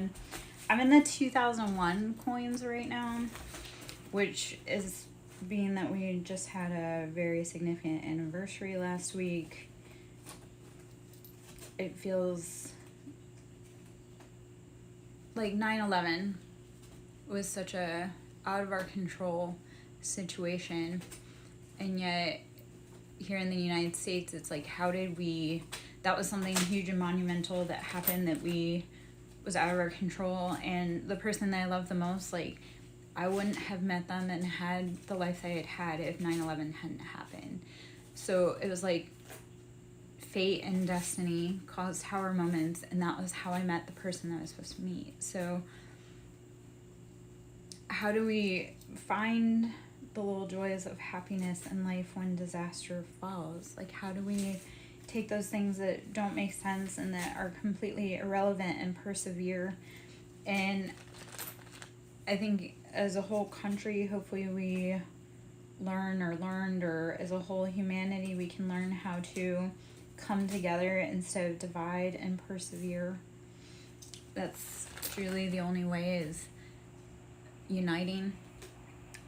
good. I'm in the 2001 coins right now, which is being that we just had a very significant anniversary last week. It feels like 9/11 was such a out of our control situation, and yet here in the United States it's like, how did we, that was something huge and monumental that happened that we was out of our control. And the person that I love the most, like, I wouldn't have met them and had the life I had had if 9/11 hadn't happened. So it was like fate and destiny caused tower moments, and that was how I met the person that I was supposed to meet. So how do we find the little joys of happiness in life when disaster falls? Like, how do we take those things that don't make sense and that are completely irrelevant and persevere? And I think as a whole country, hopefully we learned, or as a whole humanity, we can learn how to come together instead of divide and persevere. That's truly the only way, is uniting.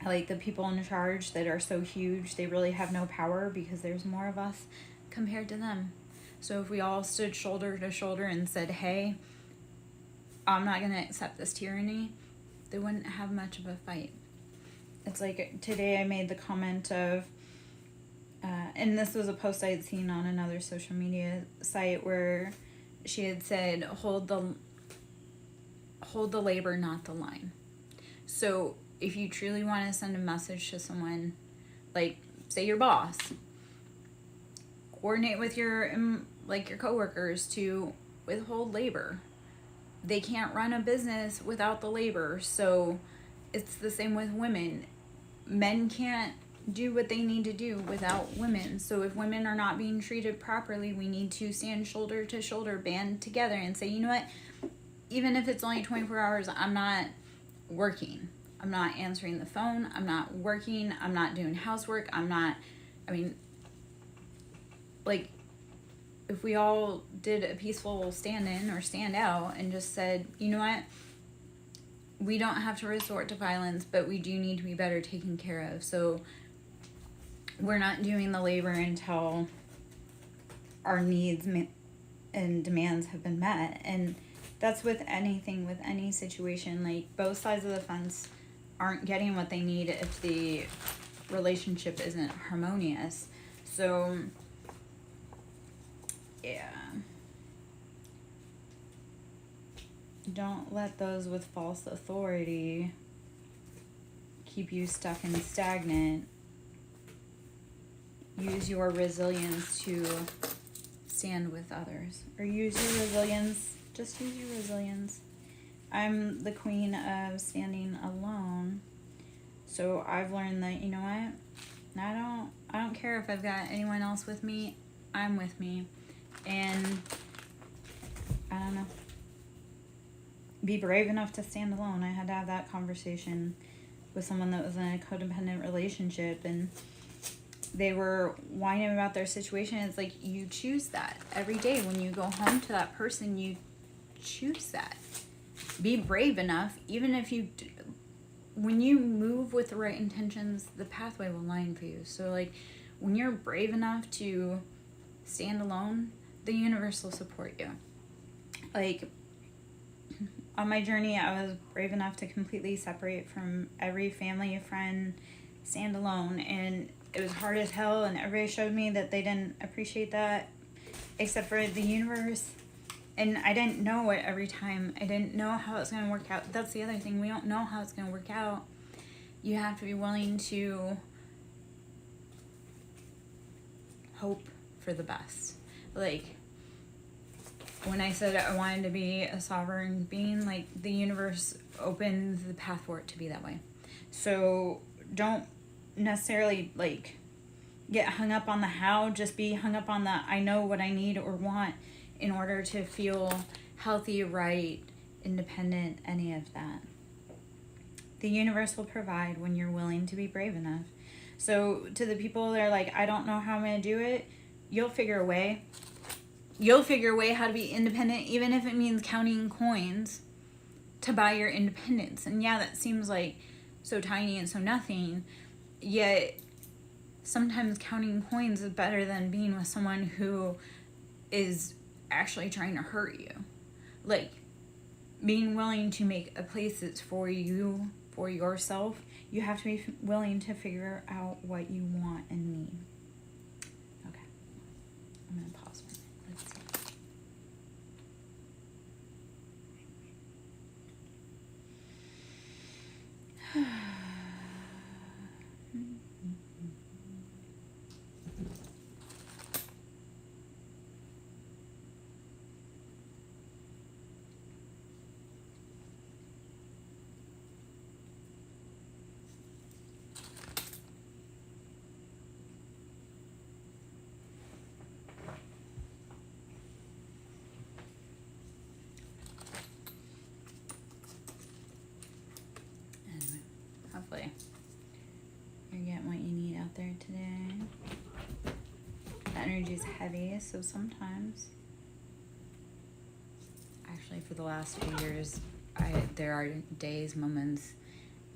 Like the people in charge that are so huge, they really have no power because there's more of us compared to them. So if we all stood shoulder to shoulder and said, hey, I'm not going to accept this tyranny, they wouldn't have much of a fight. It's like today I made the comment of, and this was a post I had seen on another social media site where she had said, hold the labor, not the line. So if you truly want to send a message to someone, like say your boss, coordinate with your coworkers to withhold labor. They can't run a business without the labor. So it's the same with women. Men can't do what they need to do without women. So if women are not being treated properly, we need to stand shoulder to shoulder, band together and say, you know what, even if it's only 24 hours, I'm not working. I'm not answering the phone. I'm not working. I'm not doing housework. If we all did a peaceful stand in or stand out and just said, you know what, we don't have to resort to violence, but we do need to be better taken care of. So we're not doing the labor until our needs and demands have been met. And that's with anything, with any situation. Like, both sides of the fence aren't getting what they need if the relationship isn't harmonious. So yeah, don't let those with false authority keep you stuck and stagnant. Use your resilience to stand with others, or use your resilience. Just use your resilience. I'm the queen of standing alone. So I've learned that, you know what? I don't care if I've got anyone else with me. I'm with me. And I don't know. Be brave enough to stand alone. I had to have that conversation with someone that was in a codependent relationship, and they were whining about their situation. It's like, you choose that every day when you go home to that person. You choose that. Be brave enough, even if when you move with the right intentions, the pathway will line for you. So like, when you're brave enough to stand alone, the universe will support you. Like, on my journey, I was brave enough to completely separate from every family, friend, stand alone, and it was hard as hell, and everybody showed me that they didn't appreciate that, except for the universe. And I didn't know it every time. I didn't know how it's going to work out. That's the other thing. We don't know how it's going to work out. You have to be willing to hope for the best. Like, when I said I wanted to be a sovereign being, like, the universe opened the path for it to be that way. So don't necessarily, like, get hung up on the how. Just be hung up on the I know what I need or want in order to feel healthy, right, independent, any of that. The universe will provide when you're willing to be brave enough. So to the people that are like, I don't know how I'm going to do it, you'll figure a way. You'll figure a way how to be independent, even if it means counting coins. to buy your independence. And yeah, that seems like so tiny and so nothing, yet sometimes counting coins is better than being with someone who is actually trying to hurt you. Like, being willing to make a place that's for you, for yourself, you have to be willing to figure out what you want and need. Okay, I'm gonna pause for a minute. Let's see. Anyway, hopefully you're getting what you need out there today. The energy is heavy, so sometimes, actually for the last few years, there are days, moments,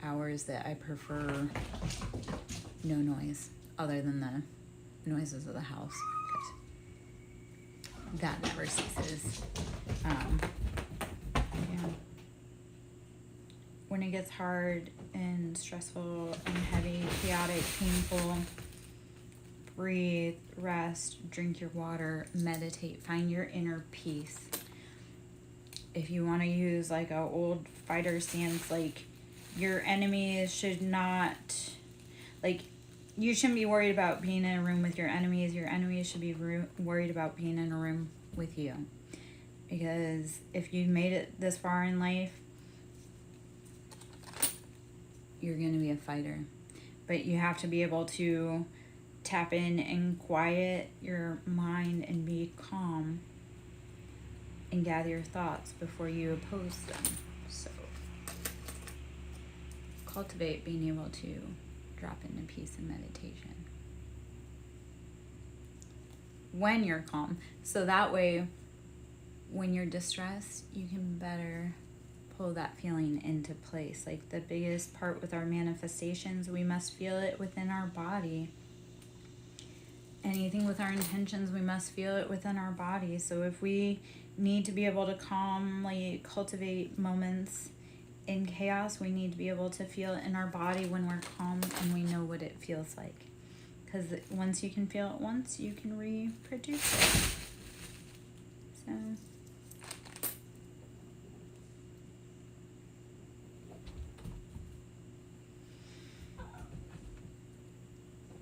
hours that I prefer no noise other than the noises of the house, because that never ceases. Yeah. When it gets hard and stressful and heavy, chaotic, painful, breathe, rest, drink your water, meditate, find your inner peace. If you want to use like a old fighter stance, like, your enemies should not, like, you shouldn't be worried about being in a room with your enemies. Your enemies should be worried about being in a room with you. Because if you've made it this far in life, you're going to be a fighter. But you have to be able to tap in and quiet your mind and be calm and gather your thoughts before you oppose them. So cultivate being able to drop into peace and meditation when you're calm. So that way, when you're distressed, you can better pull that feeling into place. Like, the biggest part with our manifestations, we must feel it within our body. Anything with our intentions, we must feel it within our body. So if we need to be able to calmly cultivate moments in chaos, we need to be able to feel it in our body when we're calm and we know what it feels like. Because once you can feel it once, you can reproduce it. So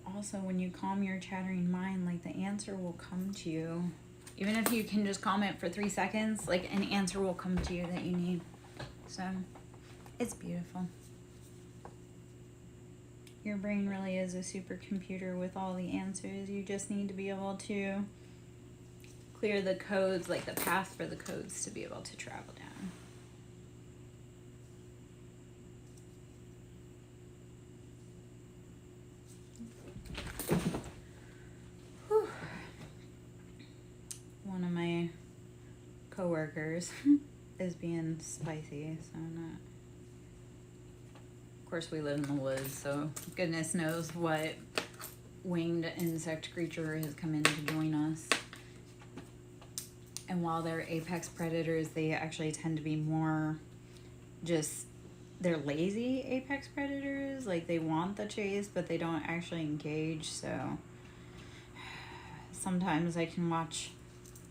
also, when you calm your chattering mind, like, the answer will come to you. Even if you can just calm it for 3 seconds, like, an answer will come to you that you need. So it's beautiful. Your brain really is a supercomputer with all the answers. You just need to be able to clear the codes, like the path for the codes to be able to travel down. Whew. One of my coworkers is being spicy, so I'm not. Of course, we live in the woods, so goodness knows what winged insect creature has come in to join us. And while they're apex predators, they actually tend to be more just, they're lazy apex predators. Like, they want the chase, but they don't actually engage. So sometimes I can watch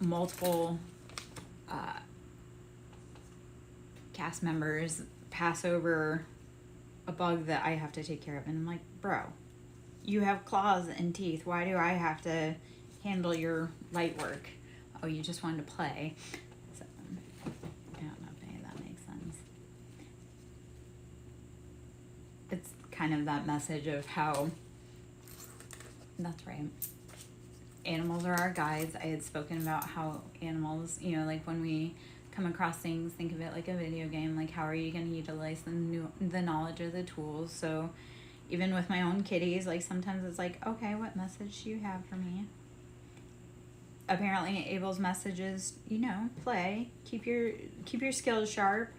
multiple cast members pass over a bug that I have to take care of, and I'm like, bro, you have claws and teeth. Why do I have to handle your light work? Oh, you just wanted to play. So I don't know if any of that makes sense. It's kind of that message of how, that's right, animals are our guides. I had spoken about how animals, you know, like, when we come across things, think of it like a video game. Like, how are you going to utilize the knowledge of the tools? So even with my own kitties, like, sometimes it's like, okay, what message do you have for me? Apparently Abel's message is, you know, play, keep your skills sharp,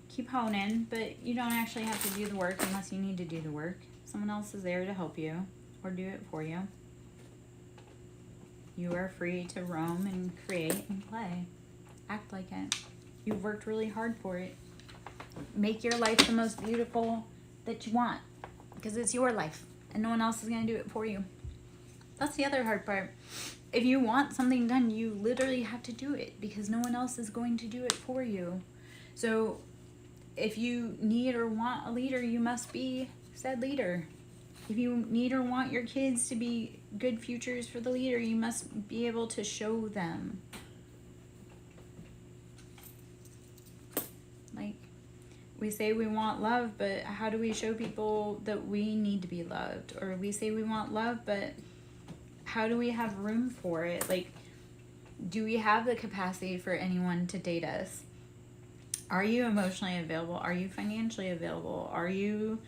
keep honing, but you don't actually have to do the work unless you need to do the work. Someone else is there to help you or do it for you. You are free to roam and create and play. Act like it. You've worked really hard for it. Make your life the most beautiful that you want, because it's your life and no one else is going to do it for you. That's the other hard part. If you want something done, you literally have to do it because no one else is going to do it for you. So if you need or want a leader, you must be said leader. If you need or want your kids to be good futures for the leader, you must be able to show them. Like, we say we want love, but how do we show people that we need to be loved? Or we say we want love, but how do we have room for it? Like, do we have the capacity for anyone to date us? Are you emotionally available? Are you financially available? Are you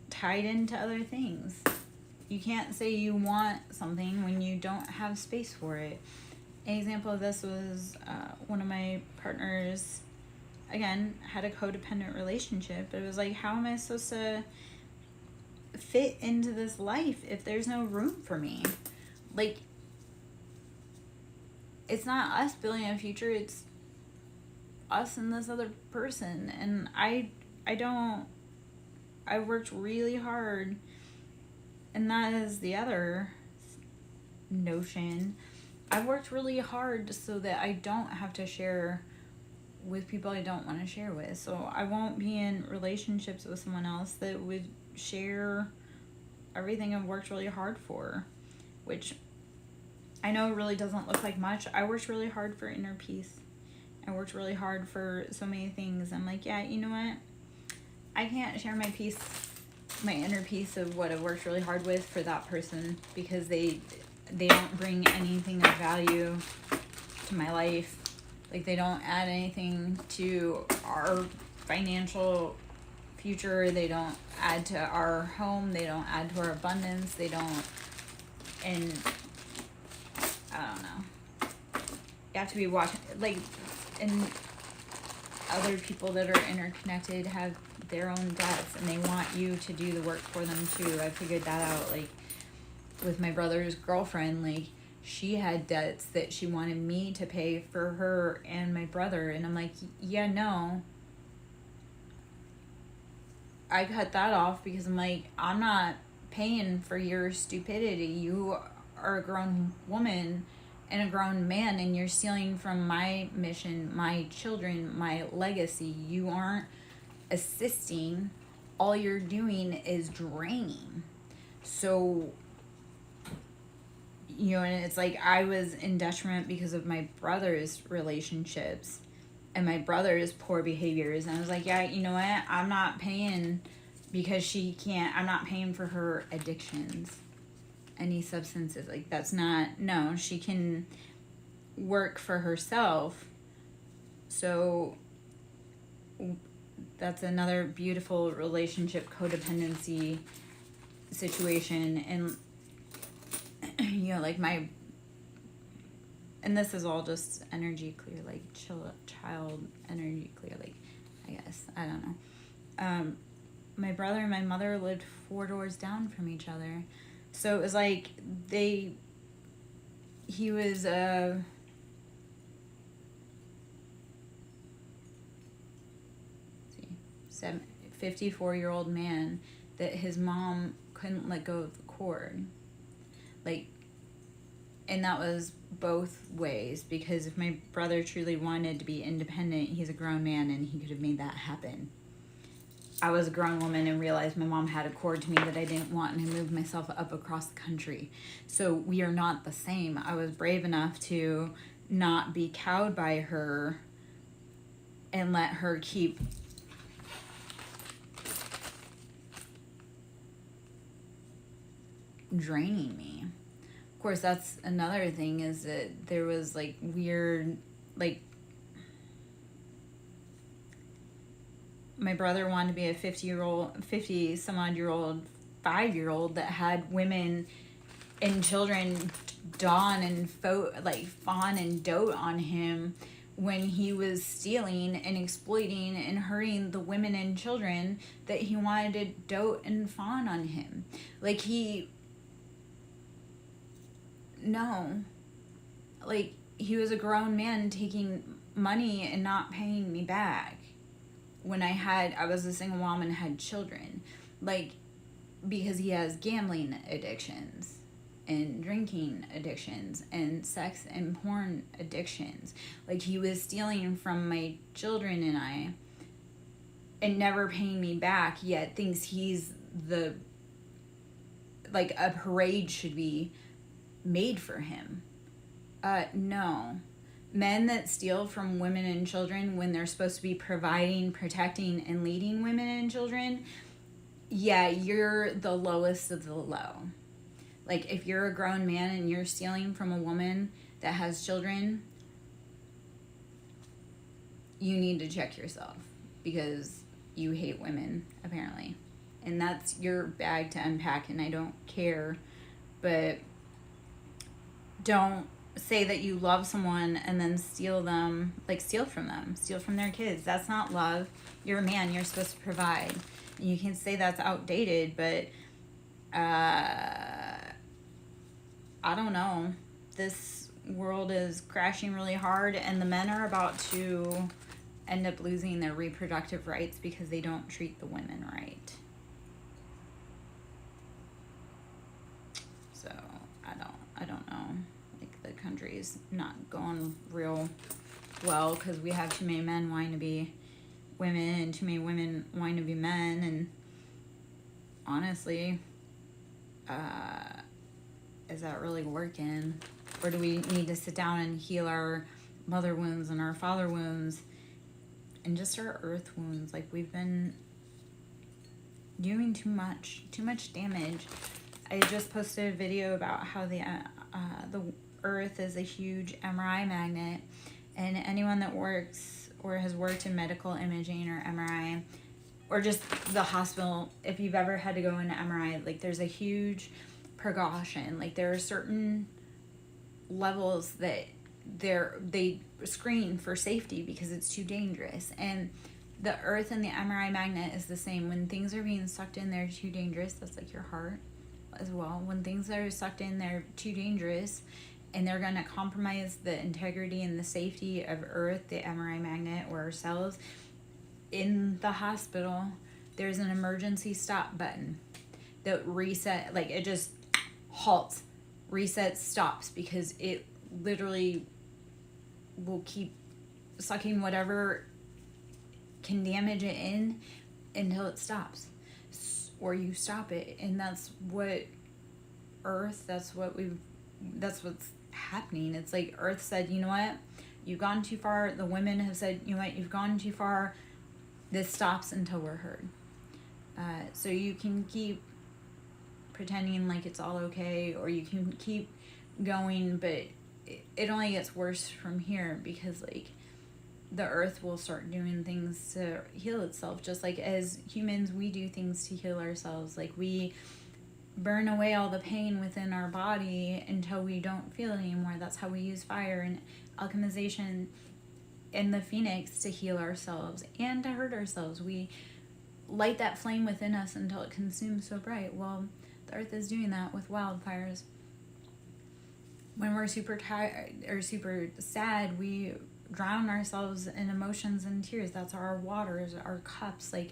tied into other things? You can't say you want something when you don't have space for it. An example of this was one of my partners, again, had a codependent relationship. But it was like, how am I supposed to fit into this life if there's no room for me? Like, it's not us building a future, it's us and this other person. And I worked really hard, and that is the other notion. I've worked really hard so that I don't have to share with people I don't want to share with. So I won't be in relationships with someone else that would share everything I've worked really hard for, which I know really doesn't look like much. I worked really hard for inner peace. I worked really hard for so many things. I'm like, yeah, you know what? I can't share my peace, my inner peace of what I worked really hard with for that person, because they don't bring anything of value to my life. Like, they don't add anything to our financial future. They don't add to our home. They don't add to our abundance. They don't, and I don't know. You have to be watching, like, and other people that are interconnected have their own debts, and they want you to do the work for them too. I figured that out, like, with my brother's girlfriend. Like, she had debts that she wanted me to pay for her and my brother, and I'm like, yeah, no. I cut that off because I'm like, I'm not paying for your stupidity. You are a grown woman and a grown man, and you're stealing from my mission, my children, my legacy. You aren't assisting. All you're doing is draining. So, you know, and it's like, I was in detriment because of my brother's relationships and my brother's poor behaviors. And I was like, yeah, you know what? I'm not paying because she can't, I'm not paying for her addictions, any substances. Like, that's not, no, she can work for herself. So that's another beautiful relationship codependency situation. And, you know, like, and this is all just energy clear, like child energy clear, like, I guess, I don't know. My brother and my mother lived 4 doors down from each other. So it was like, he was a 54-year-old man that his mom couldn't let go of the cord. Like, and that was both ways, because if my brother truly wanted to be independent, he's a grown man and he could have made that happen. I was a grown woman and realized my mom had a cord to me that I didn't want, and I moved myself up across the country. So we are not the same. I was brave enough to not be cowed by her and let her keep draining me. Of course, that's another thing, is that there was, like, weird, like, my brother wanted to be a 50-some-odd-year-old 5-year-old that had women and children fawn and dote on him when he was stealing and exploiting and hurting the women and children that he wanted to dote and fawn on him. Like, no. Like, he was a grown man taking money and not paying me back when I was a single mom and had children. Like, because he has gambling addictions and drinking addictions and sex and porn addictions. Like, he was stealing from my children and I and never paying me back, yet thinks he's like a parade should be made for him. No. Men that steal from women and children when they're supposed to be providing, protecting, and leading women and children, yeah, you're the lowest of the low. Like, if you're a grown man and you're stealing from a woman that has children, you need to check yourself, because you hate women, apparently. And that's your bag to unpack, and I don't care. But don't say that you love someone and then steal from them, steal from their kids. That's not love. You're a man. You're supposed to provide. And you can say that's outdated, but I don't know. This world is crashing really hard, and the men are about to end up losing their reproductive rights because they don't treat the women right. So I don't know. Like, the country's not going real well because we have too many men wanting to be women and too many women wanting to be men. And honestly, is that really working? Or do we need to sit down and heal our mother wounds and our father wounds and just our earth wounds? Like, we've been doing too much damage. I just posted a video about how the earth is a huge MRI magnet, and anyone that works or has worked in medical imaging or MRI or just the hospital, if you've ever had to go into MRI, like, there's a huge precaution. Like, there are certain levels that they screen for safety because it's too dangerous. And the earth and the MRI magnet is the same. When things are being sucked in, they're too dangerous. That's like your heart as well. When things are sucked in, they're too dangerous, and they're going to compromise the integrity and the safety of earth, the MRI magnet, or ourselves. In the hospital, there's an emergency stop button that reset, like, it just halts, resets, stops, because it literally will keep sucking whatever can damage it in until it stops, or you stop it. And that's what earth, that's what's happening. It's like earth said, you know what, you've gone too far. The women have said, you know what, you've gone too far. This stops until we're heard. So you can keep pretending like it's all okay, or you can keep going, but it only gets worse from here, because, like, the earth will start doing things to heal itself. Just like as humans, we do things to heal ourselves. Like, we burn away all the pain within our body until we don't feel it anymore. That's how we use fire and alchemization and the phoenix to heal ourselves and to hurt ourselves. We light that flame within us until it consumes so bright. Well, the earth is doing that with wildfires. When we're super tired or super sad, we drown ourselves in emotions and tears. That's our waters, our cups. Like,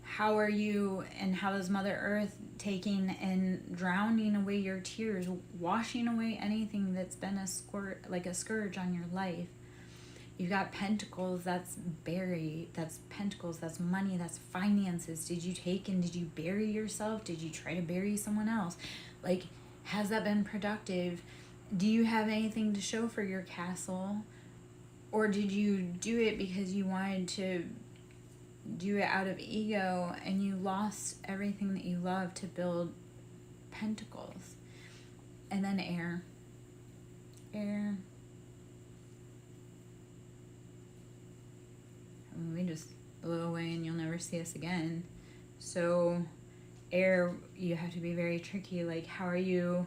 how are you, and how is Mother Earth taking and drowning away your tears, washing away anything that's been a scourge on your life? You've got pentacles, that's bury, that's pentacles, that's money, that's finances. Did you take and did you bury yourself? Did you try to bury someone else? Like, has that been productive? Do you have anything to show for your castle? Or did you do it because you wanted to do it out of ego, and you lost everything that you love to build pentacles? And then air. We just blow away and you'll never see us again. So air, you have to be very tricky. Like, how are you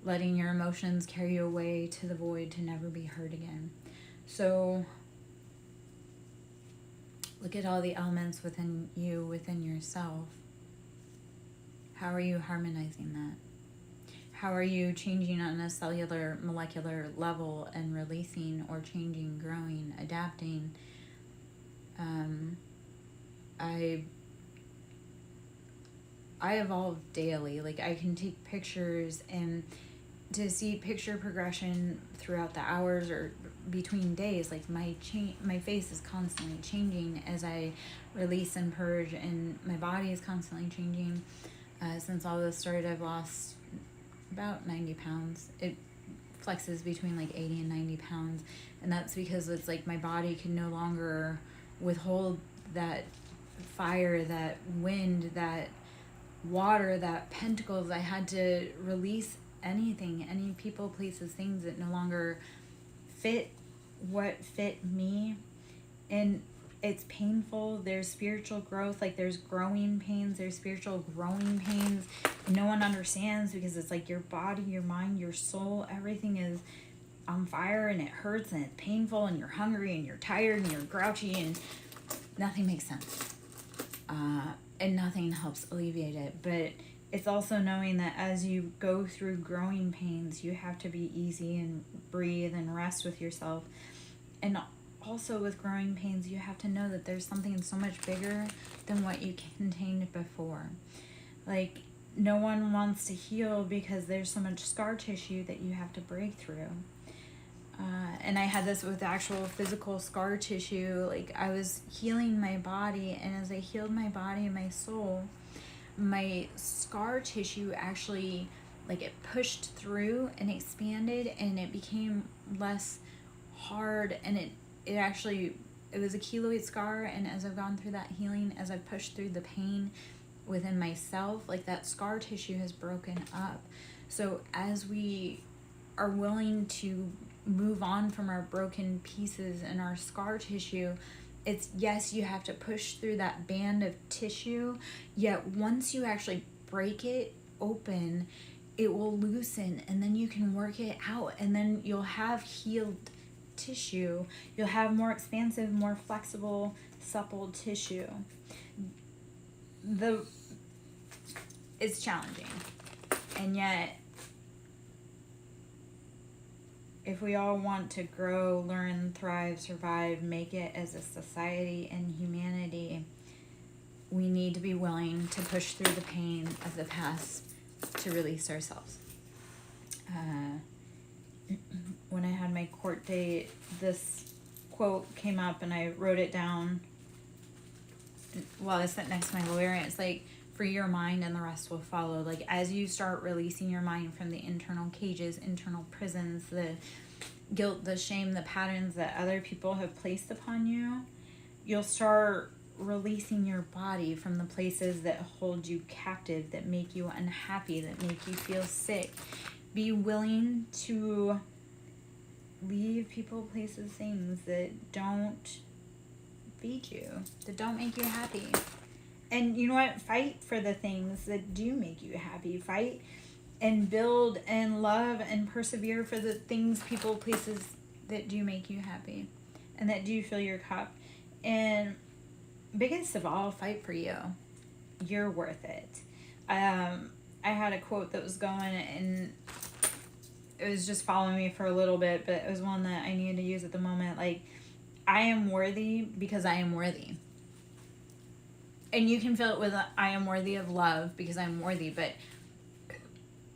letting your emotions carry you away to the void to never be heard again? So Look at all the elements within you, within yourself. How are you harmonizing that? How are you changing on a cellular, molecular level and releasing or changing, growing, adapting? I evolve daily. Like, I can take pictures, and to see picture progression throughout the hours or between days, like my face is constantly changing as I release and purge, and my body is constantly changing. Since all this started, I've lost about 90 pounds. It flexes between like 80 and 90 pounds, and that's because it's like my body can no longer withhold that fire, that wind, that water, that pentacles. I had to release anything, any people, places, things that no longer fit what fit me. And it's painful. There's spiritual growth, like there's growing pains, there's spiritual growing pains. No one understands, because it's like your body, your mind, your soul, everything is on fire, and it hurts, and it's painful, and you're hungry, and you're tired, and you're grouchy, and nothing makes sense. And nothing helps alleviate it. But it's also knowing that as you go through growing pains, you have to be easy and breathe and rest with yourself. And also with growing pains, you have to know that there's something so much bigger than what you contained before. Like, no one wants to heal because there's so much scar tissue that you have to break through. And I had this with actual physical scar tissue. Like, I was healing my body, and as I healed my body and my soul, my scar tissue actually, like, it pushed through and expanded, and it became less hard, and it was a keloid scar. And as I've gone through that healing, as I've pushed through the pain within myself, like, that scar tissue has broken up. So as we are willing to move on from our broken pieces and our scar tissue, it's, yes, you have to push through that band of tissue, yet once you actually break it open, it will loosen, and then you can work it out, and then you'll have healed tissue. You'll have more expansive, more flexible, supple tissue. It's challenging, and yet if we all want to grow, learn, thrive, survive, make it as a society and humanity, we need to be willing to push through the pain of the past to release ourselves. When I had my court date, this quote came up, and I wrote it down while I sat next to my lawyer, and it's like, free your mind and the rest will follow. Like, as you start releasing your mind from the internal cages, internal prisons, the guilt, the shame, the patterns that other people have placed upon you, you'll start releasing your body from the places that hold you captive, that make you unhappy, that make you feel sick. Be willing to leave people, places, things that don't feed you, that don't make you happy. And you know what? Fight for the things that do make you happy. Fight and build and love and persevere for the things, people, places that do make you happy and that do fill your cup. And biggest of all, fight for you. You're worth it. I had a quote that was going, and it was just following me for a little bit, but it was one that I needed to use at the moment. Like, I am worthy because I am worthy. And you can fill it with I am worthy of love because I'm worthy, but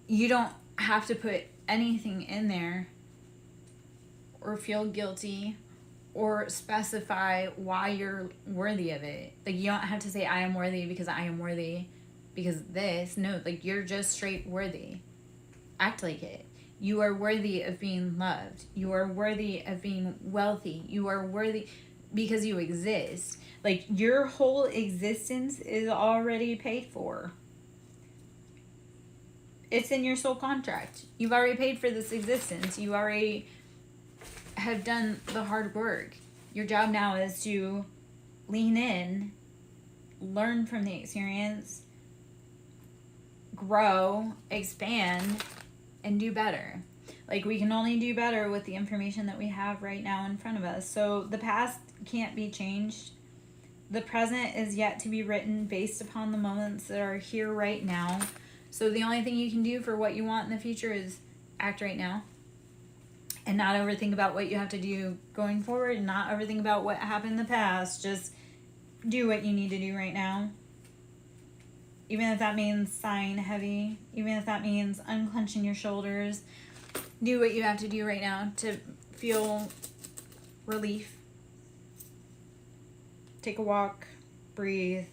you don't have to put anything in there or feel guilty or specify why you're worthy of it. Like, you don't have to say I am worthy because I am worthy because this. No, like, you're just straight worthy. Act like it. You are worthy of being loved. You are worthy of being wealthy. You are worthy because you exist. Like, your whole existence is already paid for. It's in your soul contract. You've already paid for this existence. You already have done the hard work. Your job now is to lean in, learn from the experience, grow, expand, and do better. Like, we can only do better with the information that we have right now in front of us. So the past can't be changed. The present is yet to be written based upon the moments that are here right now. So the only thing you can do for what you want in the future is act right now. And not overthink about what you have to do going forward. And not overthink about what happened in the past. Just do what you need to do right now. Even if that means sighing heavy. Even if that means unclenching your shoulders. Do what you have to do right now to feel relief. Take a walk. Breathe.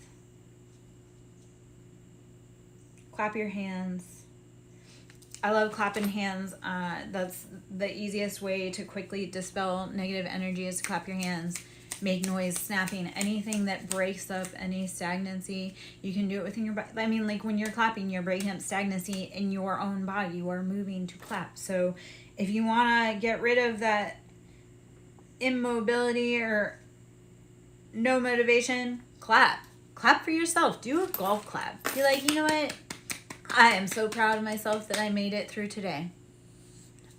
Clap your hands. I love clapping hands. That's the easiest way to quickly dispel negative energy is to clap your hands. Make noise, snapping, anything that breaks up any stagnancy. You can do it within your body. I mean, like when you're clapping, you're breaking up stagnancy in your own body. You are moving to clap. So if you want to get rid of that immobility or no motivation, clap. Clap for yourself. Do a golf clap. Be like, you know what? I am so proud of myself that I made it through today.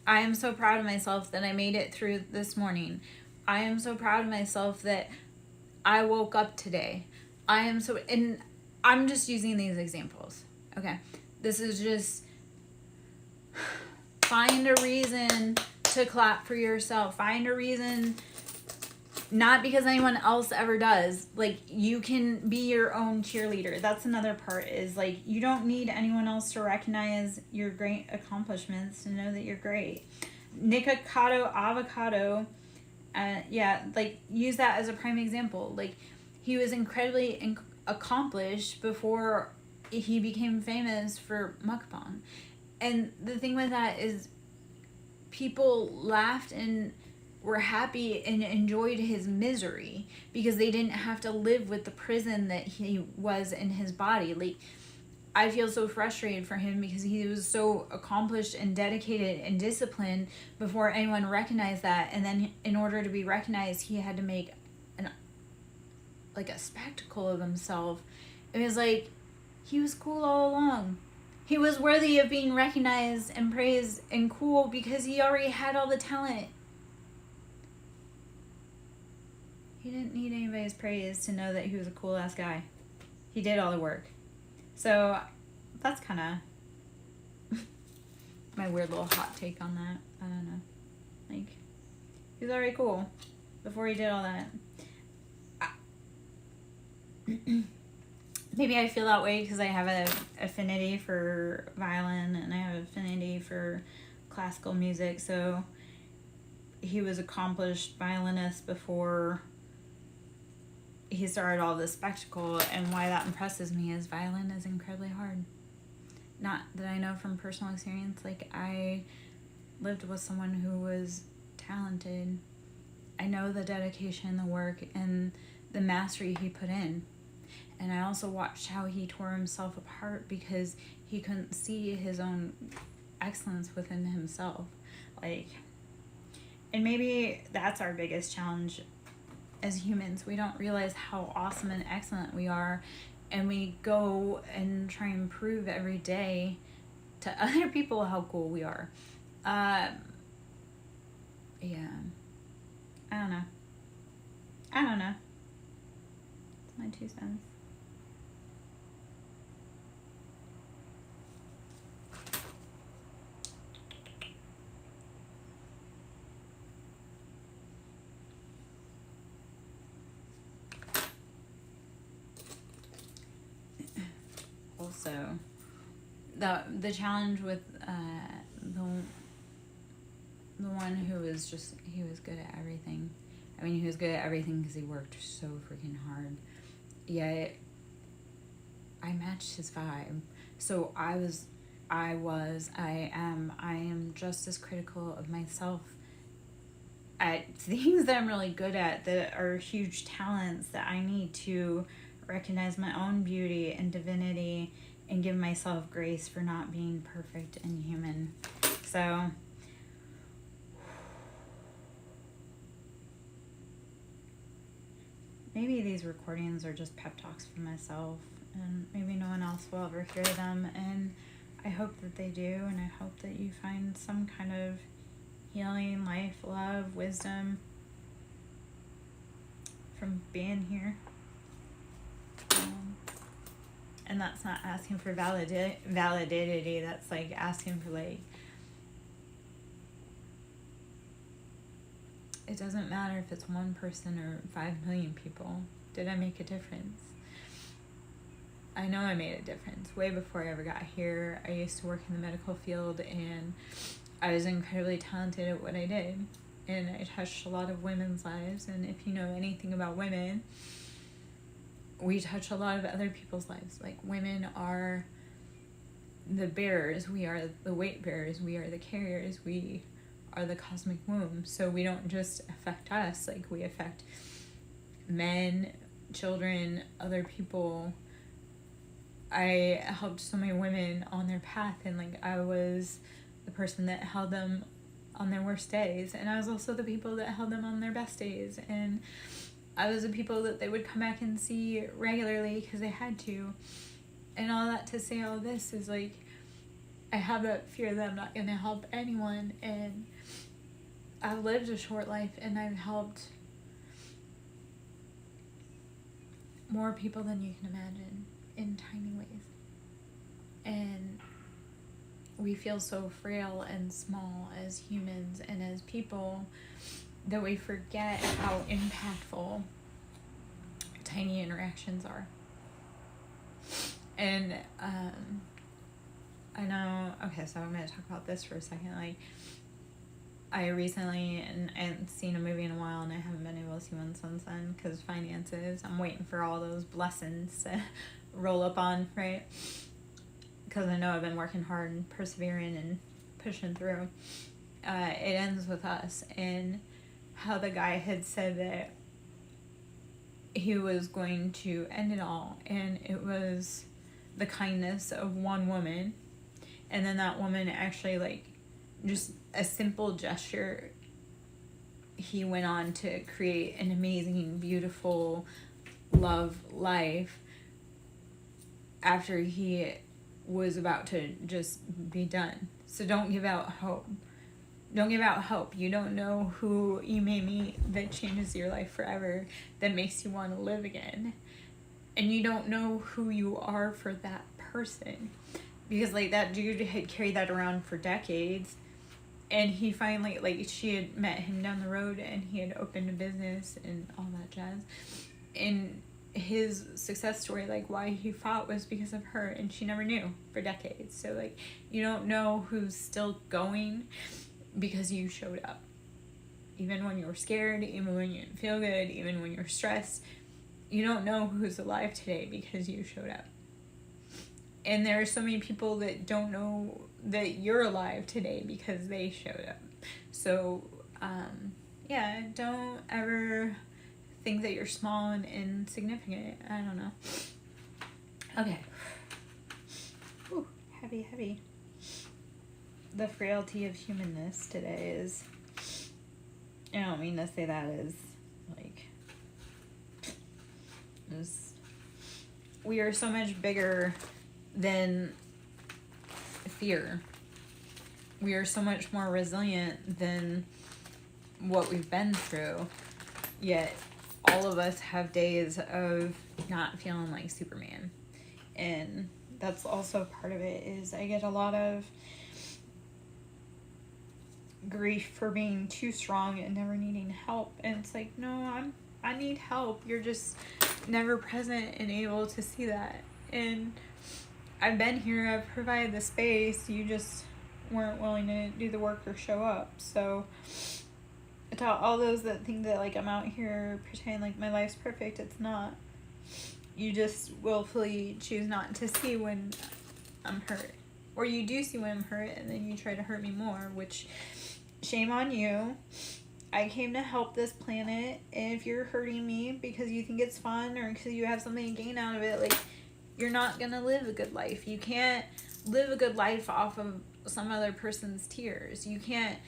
I am so proud of myself that I made it through this morning. I am so proud of myself that I woke up today. And I'm just using these examples. Okay. This is just find a reason to clap for yourself. Find a reason, not because anyone else ever does. Like, you can be your own cheerleader. That's another part is like, you don't need anyone else to recognize your great accomplishments to know that you're great. Nikocado avocado. Like use that as a prime example. Like he was incredibly accomplished before he became famous for mukbang. And the thing with that is people laughed and were happy and enjoyed his misery because they didn't have to live with the prison that he was in his body. Like, I feel so frustrated for him because he was so accomplished and dedicated and disciplined before anyone recognized that. And then in order to be recognized, he had to make a spectacle of himself. It was like, he was cool all along. He was worthy of being recognized and praised and cool because he already had all the talent. He didn't need anybody's praise to know that he was a cool ass guy. He did all the work. So that's kind of my weird little hot take on that. I don't know. Like, he was already cool before he did all that. Maybe I feel that way because I have an affinity for violin and I have an affinity for classical music. So he was accomplished violinist before he started all this spectacle, and why that impresses me is violin is incredibly hard. Not that I know from personal experience. Like, I lived with someone who was talented. I know the dedication, the work, and the mastery he put in. And I also watched how he tore himself apart because he couldn't see his own excellence within himself. Like, and maybe that's our biggest challenge as humans. We don't realize how awesome and excellent we are, and we go and try and prove every day to other people how cool we are. Yeah, I don't know. It's my 2 cents. Also, the challenge with the one who was just, he was good at everything. I mean, he was good at everything because he worked so freaking hard. Yet I matched his vibe. So I am just as critical of myself at things that I'm really good at, that are huge talents that I need to recognize my own beauty and divinity and give myself grace for not being perfect and human. So maybe these recordings are just pep talks for myself, and maybe no one else will ever hear them, and I hope that they do, and I hope that you find some kind of healing, life, love, wisdom from being here. And that's not asking for validity. That's like asking for like, it doesn't matter if it's one person or 5 million people. Did I make a difference? I know I made a difference. Way before I ever got here, I used to work in the medical field, and I was incredibly talented at what I did. And I touched a lot of women's lives. And if you know anything about women, we touch a lot of other people's lives. Like, women are the bearers. We are the weight bearers. We are the carriers. We are the cosmic womb. So we don't just affect us. Like, we affect men, children, other people. I helped so many women on their path, and like, I was the person that held them on their worst days, and I was also the people that held them on their best days, and I was the people that they would come back and see regularly because they had to. And all that to say all this is like, I have that fear that I'm not going to help anyone, and I've lived a short life, and I've helped more people than you can imagine in tiny ways. And we feel so frail and small as humans and as people that we forget how impactful tiny interactions are. And I know, okay, so I'm going to talk about this for a second. Like, I recently, and I haven't seen a movie in a while, and I haven't been able to see one since then because finances. I'm waiting for all those blessings to roll up on, right? Because I know I've been working hard and persevering and pushing through. It ends with us, and how the guy had said that he was going to end it all, and it was the kindness of one woman, and then that woman actually, like, just a simple gesture, he went on to create an amazing, beautiful love life after he was about to just be done. So don't give out hope. Don't give out hope. You don't know who you may meet that changes your life forever, that makes you want to live again. And you don't know who you are for that person. Because, like, that dude had carried that around for decades. And he finally, like, she had met him down the road, and he had opened a business and all that jazz. And his success story, like, why he fought was because of her, and she never knew for decades. So, like, you don't know who's still going because you showed up. Even when you were scared, even when you didn't feel good, even when you're stressed, you don't know who's alive today because you showed up. And there are so many people that don't know that you're alive today because they showed up. So, yeah, don't ever think that you're small and insignificant. I don't know. Okay. Ooh, heavy. The frailty of humanness today is, I don't mean to say that as, like, just, we are so much bigger than fear. We are so much more resilient than what we've been through. Yet all of us have days of not feeling like Superman. And that's also part of it, is I get a lot of grief for being too strong and never needing help. And it's like, no, I need help. You're just never present and able to see that. And I've been here, I've provided the space, you just weren't willing to do the work or show up. So to all those that think that, like, I'm out here pretending like my life's perfect, it's not. You just willfully choose not to see when I'm hurt. Or you do see when I'm hurt, and then you try to hurt me more, which, shame on you. I came to help this planet, and if you're hurting me because you think it's fun or because you have something to gain out of it, like, you're not gonna live a good life. You can't live a good life off of some other person's tears. You can't.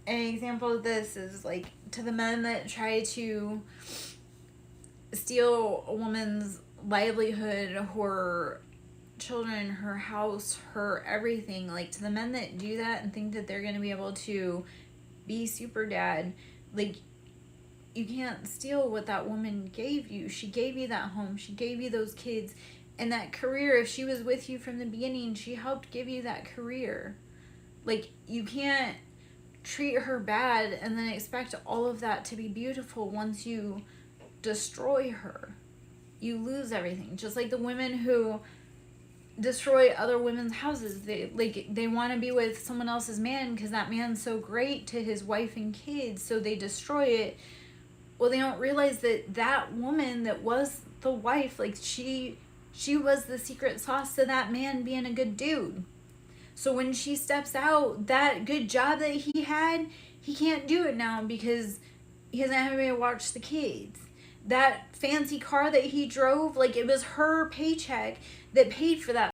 An example of this is, like, to the men that try to steal a woman's livelihood, her children, her house, her everything. Like, to the men that do that and think that they're gonna be able to be super dad, like, you can't steal what that woman gave you. She gave you that home. She gave you those kids. And that career, if she was with you from the beginning, she helped give you that career. Like, you can't treat her bad and then expect all of that to be beautiful once you destroy her. You lose everything. Just like the women who destroy other women's houses. They want to be with someone else's man because that man's so great to his wife and kids, so they destroy it. Well, they don't realize that that woman that was the wife, like, she was the secret sauce to that man being a good dude. So when she steps out, that good job that he had, he can't do it now because he doesn't have anybody to watch the kids. That fancy car that he drove, like, it was her paycheck that paid for that